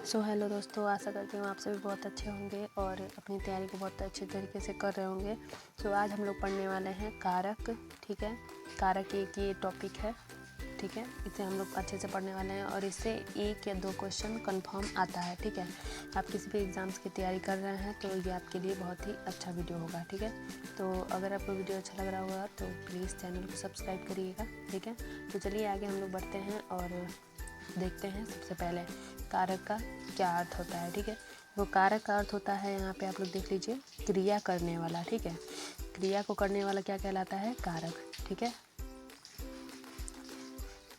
Hello दोस्तों, आशा करती हूँ आप सभी बहुत अच्छे होंगे और अपनी तैयारी को बहुत अच्छे तरीके से कर रहे होंगे। आज हम लोग पढ़ने वाले हैं कारक। ठीक है, कारक एक ये टॉपिक है। ठीक है, इसे हम लोग अच्छे से पढ़ने वाले हैं और इससे 1 या 2 क्वेश्चन कंफर्म आता है। ठीक है, आप किसी भी एग्ज़ाम्स की तैयारी कर रहे हैं तो ये आपके लिए बहुत ही अच्छा वीडियो होगा। ठीक है, तो अगर आपको वीडियो अच्छा लग रहा होगा तो प्लीज़ चैनल को सब्सक्राइब करिएगा। ठीक है, तो चलिए आगे हम लोग बढ़ते हैं और देखते हैं। सबसे पहले कारक का क्या अर्थ होता है। ठीक है, वो कारक का अर्थ होता है, यहाँ पे आप लोग देख लीजिए, क्रिया करने वाला। ठीक है, क्रिया को करने वाला क्या कहलाता है? कारक। ठीक है,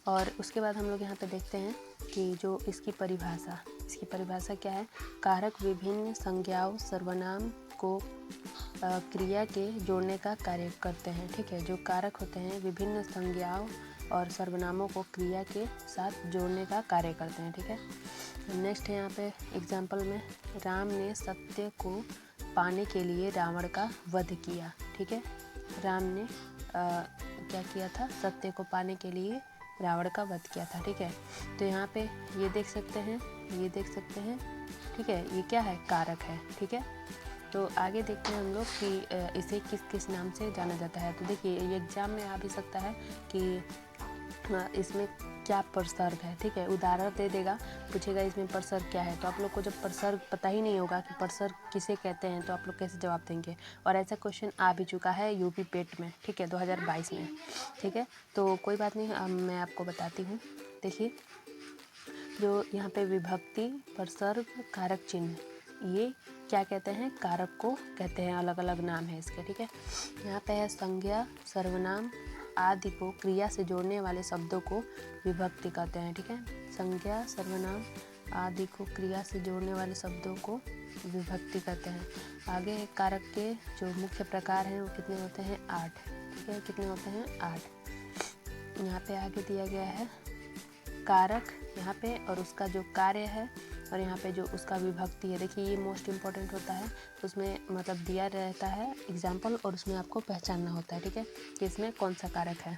और उसके बाद हम लोग यहाँ पे देखते हैं कि जो इसकी परिभाषा क्या है। कारक विभिन्न संज्ञाओं सर्वनाम को क्रिया के जोड़ने का कार्य करते हैं। ठीक है, जो कारक होते हैं विभिन्न संज्ञाओं और सर्वनामों को क्रिया के साथ जोड़ने का कार्य करते हैं। ठीक है, नेक्स्ट है यहाँ पे एग्जाम्पल में, राम ने सत्य को पाने के लिए रावण का वध किया। ठीक है, राम ने क्या किया था? सत्य को पाने के लिए रावण का वध किया था। ठीक है, तो यहाँ पे ये देख सकते हैं। ठीक है, ये क्या है? कारक है। ठीक है, तो आगे देखते हैं हम लोग कि इसे किस किस नाम से जाना जाता है। तो देखिए, ये एग्जाम में आ भी सकता है कि इसमें क्या प्रसर्ग है। ठीक है, उदाहरण दे देगा, पूछेगा इसमें प्रसर्ग क्या है। तो आप लोग को जब प्रसर्ग पता ही नहीं होगा कि प्रसर्ग किसे कहते हैं तो आप लोग कैसे जवाब देंगे। और ऐसा क्वेश्चन आ भी चुका है यूपी पेट में। ठीक है, 2022 में। ठीक है, तो कोई बात नहीं, अब मैं आपको बताती हूँ। देखिए, जो यहाँ पे विभक्ति, प्रसर्ग, कारक चिन्ह, ये क्या कहते हैं? कारक को कहते हैं। अलग अलग नाम है इसके। ठीक है, यहाँ पे है संज्ञा, सर्वनाम आदि को क्रिया से जोड़ने वाले शब्दों को विभक्ति कहते हैं। ठीक है, संज्ञा, सर्वनाम आदि को क्रिया से जोड़ने वाले शब्दों को विभक्ति कहते हैं। आगे कारक के जो मुख्य प्रकार हैं वो कितने होते हैं? 8। ठीक है, कितने होते हैं? 8। यहाँ पे आगे दिया गया है कारक यहाँ पे, और उसका जो कार्य है, और यहाँ पे जो उसका विभक्ति है। देखिए, ये मोस्ट इम्पॉर्टेंट होता है। उसमें मतलब दिया रहता है एग्जाम्पल, और उसमें आपको पहचानना होता है। ठीक है, कि इसमें कौन सा कारक है।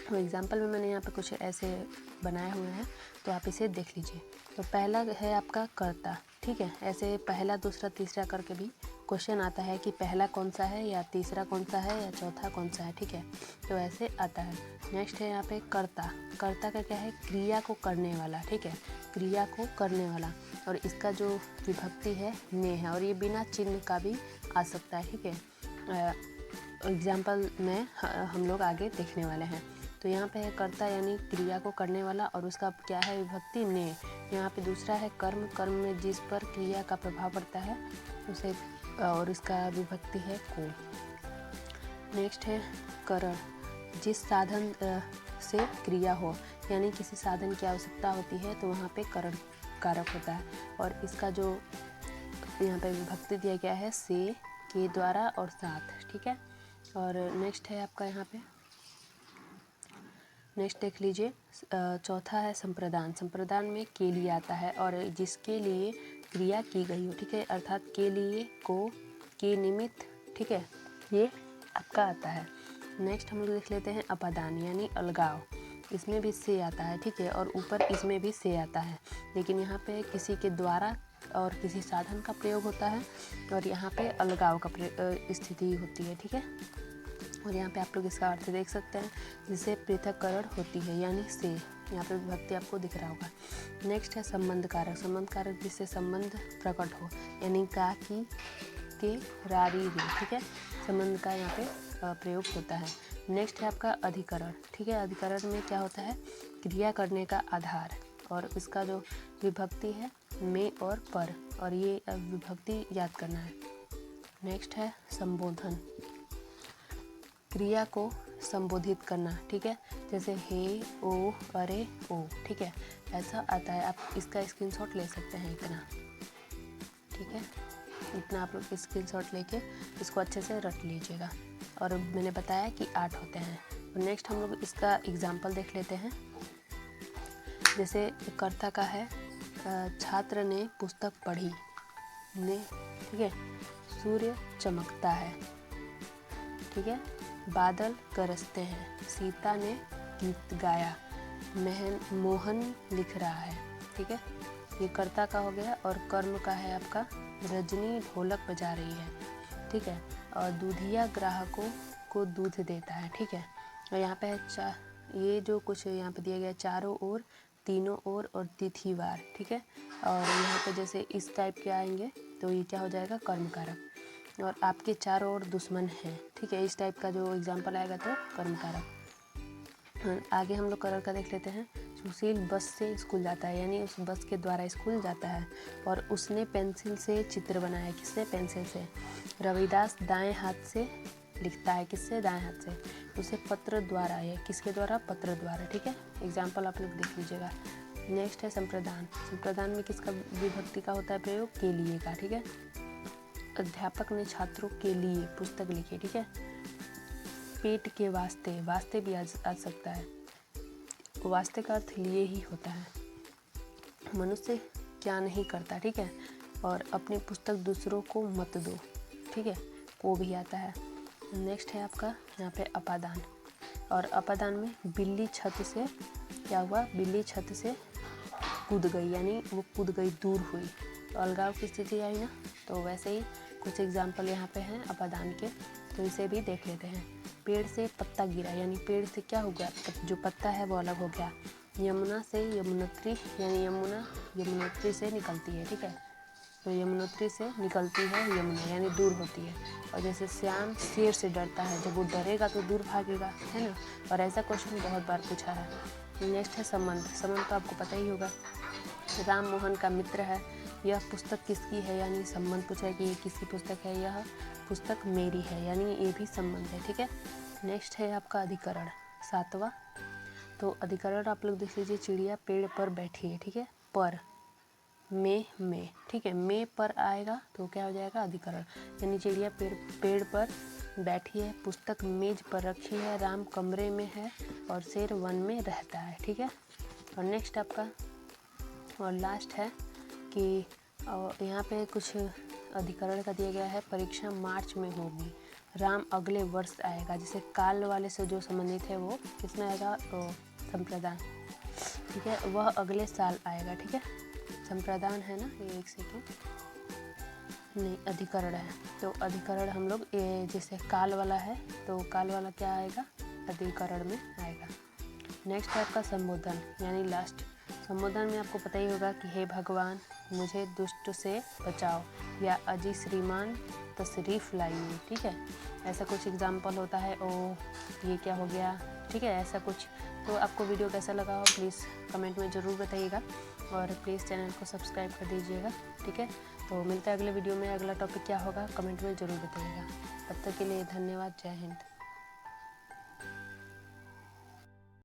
तो एग्जाम्पल में मैंने यहाँ पे कुछ ऐसे बनाए हुए हैं, तो आप इसे देख लीजिए। तो पहला है आपका कर्ता। ठीक है, ऐसे पहला, दूसरा, तीसरा करके भी क्वेश्चन आता है कि पहला कौन सा है, या तीसरा कौन सा है, या चौथा कौन सा है। ठीक है, तो ऐसे आता है। नेक्स्ट है यहाँ पे कर्ता। कर्ता का क्या है? क्रिया को करने वाला। ठीक है, क्रिया को करने वाला, और इसका जो विभक्ति है ने है, और ये बिना चिन्ह का भी आ सकता है। ठीक है, एग्जाम्पल में हम लोग आगे देखने वाले हैं। तो यहाँ पे है कर्ता यानी क्रिया को करने वाला, और उसका क्या है? विभक्ति ने। यहाँ पे दूसरा है कर्म। कर्म में जिस पर क्रिया का प्रभाव पड़ता है उसे, और इसका विभक्ति है को। नेक्स्ट है करण। जिस साधन से क्रिया हो, यानी किसी साधन की आवश्यकता होती है तो वहाँ पे करण कारक होता है, और इसका जो यहाँ पे विभक्ति दिया गया है से, के द्वारा और साथ। ठीक है, और नेक्स्ट है आपका यहाँ पे, नेक्स्ट देख लीजिए, चौथा है संप्रदान। संप्रदान में के लिए आता है, और जिसके लिए क्रिया की गई हो। ठीक है, अर्थात के लिए, को, के निमित्त। ठीक है, ये आपका आता है। नेक्स्ट हम लोग देख लेते हैं अपादान यानी अलगाव। इसमें भी से आता है। ठीक है, और ऊपर इसमें भी से आता है, लेकिन यहाँ पे किसी के द्वारा और किसी साधन का प्रयोग होता है, और यहाँ पे अलगाव का स्थिति होती है। ठीक है, और यहाँ पे आप लोग इसका अर्थ देख सकते हैं, जिसे पृथक्करण होती है, यानी से। यहाँ पे विभक्ति आपको दिख रहा होगा। नेक्स्ट है संबंध कारक। संबंध कारक जिससे संबंध प्रकट हो, यानी का, की, के, रा, री, रे। ठीक है, संबंध का यहाँ पे प्रयोग होता है। नेक्स्ट है आपका अधिकरण। ठीक है, अधिकरण में क्या होता है? क्रिया करने का आधार, और इसका जो विभक्ति है में और पर, और ये विभक्ति याद करना है। नेक्स्ट है संबोधन। क्रिया को संबोधित करना। ठीक है, जैसे हे, ओ, अरे, ओ। ठीक है, ऐसा आता है। आप इसका स्क्रीनशॉट ले सकते हैं इतना। ठीक है, इतना आप लोग स्क्रीनशॉट लेके इसको अच्छे से रट लीजिएगा। और मैंने बताया कि 8 होते हैं। और नेक्स्ट हम लोग इसका एग्जाम्पल देख लेते हैं। जैसे कर्ता का है, छात्र ने पुस्तक पढ़ी, ने। ठीक है, सूर्य चमकता है। ठीक है, बादल गरजते हैं, सीता ने गीत गाया, मोहन लिख रहा है। ठीक है, ये कर्ता का हो गया। और कर्म का है आपका रजनी ढोलक बजा रही है, ठीक है। और दूधिया ग्राहकों को दूध देता है, ठीक है। और यहाँ पे है ये जो कुछ यहाँ पे दिया गया चारों ओर, तीनों ओर और तिथिवार, ठीक है। और यहाँ पे जैसे इस टाइप के आएंगे तो ये क्या हो जाएगा, कर्म कारक। और आपके चारों ओर दुश्मन है, ठीक है, इस टाइप का जो एग्जाम्पल आएगा तो कर्म कारक। आगे हम लोग कलर का देख लेते हैं। सुशील बस से स्कूल जाता है, यानी उस बस के द्वारा स्कूल जाता है। और उसने पेंसिल से चित्र बनाया, किससे, पेंसिल से। रविदास दाएं हाथ से लिखता है, किससे, दाएं हाथ से। उसे पत्र द्वारा है, किसके द्वारा, पत्र द्वारा, ठीक है। एग्जाम्पल आप लोग देख लीजिएगा। नेक्स्ट है संप्रदान। संप्रदान में किसका विभक्ति का होता है प्रयोग, के लिए का, ठीक है। अध्यापक ने छात्रों के लिए पुस्तक लिखी, ठीक है। पेट के वास्ते, वास्ते भी आ सकता है, वास्ते का अर्थ लिए ही होता है। मनुष्य क्या नहीं करता, ठीक है। और अपनी पुस्तक दूसरों को मत दो, ठीक है, वो भी आता है। नेक्स्ट है आपका यहाँ पे अपादान। और अपादान में बिल्ली छत से क्या हुआ, बिल्ली छत से कूद गई, यानी वो कूद गई, दूर हुई, तो अलगाव की स्थिति आई ना। तो वैसे ही कुछ एग्जाम्पल यहाँ पे हैं अपादान के, तो इसे भी देख लेते हैं। पेड़ से पत्ता गिरा, यानी पेड़ से क्या हो गया, जो पत्ता है वो अलग हो गया। यमुना से यमुनोत्री, यानी यमुना यमुनोत्री से निकलती है, ठीक है। तो यमुनोत्री से निकलती है यमुना, यानी दूर होती है। और जैसे श्याम शेर से डरता है, जब वो डरेगा तो दूर भागेगा, है ना। और ऐसा क्वेश्चन बहुत बार पूछा है। नेक्स्ट है संबंध। संबंध तो आपको पता ही होगा, राम मोहन का मित्र है। यह पुस्तक किसकी है, यानी संबंध पूछा है कि ये किसकी पुस्तक है, यह पुस्तक मेरी है, यानी ये भी संबंध है, ठीक है। नेक्स्ट है आपका अधिकरण, 7वां। तो अधिकरण आप लोग देख लीजिए, चिड़िया पेड़ पर बैठी है, ठीक है। पर में, ठीक है, में पर आएगा तो क्या हो जाएगा, अधिकरण। यानी चिड़िया पेड़ पर बैठी है, पुस्तक मेज पर रखी है, राम कमरे में है और शेर वन में रहता है, ठीक है। और नेक्स्ट आपका और लास्ट है कि यहाँ पे कुछ अधिकरण का दिया गया है, परीक्षा मार्च में होगी, राम अगले वर्ष आएगा। जैसे काल वाले से जो संबंधित है वो किसमें आएगा, संप्रदान, ठीक है, वह अगले साल आएगा, ठीक है। संप्रदान है ना, ये एक सेकेंड, नहीं अधिकरण है। तो अधिकरण हम लोग जैसे काल वाला है तो काल वाला क्या आएगा, अधिकरण में आएगा। नेक्स्ट है आपका संबोधन, यानी लास्ट। संबोधन में आपको पता ही होगा कि हे भगवान मुझे दुष्ट से बचाओ, या अजी श्रीमान तशरीफ़ लाइए, ठीक है। ऐसा कुछ एग्जाम्पल होता है। ओ ये क्या हो गया, ठीक है, ऐसा कुछ। तो आपको वीडियो कैसा लगा हो प्लीज़ कमेंट में ज़रूर बताइएगा, और प्लीज़ चैनल को सब्सक्राइब कर दीजिएगा, ठीक है। तो मिलता है अगले वीडियो में, अगला टॉपिक क्या होगा कमेंट में ज़रूर बताइएगा। तब तक के लिए धन्यवाद, जय हिंद।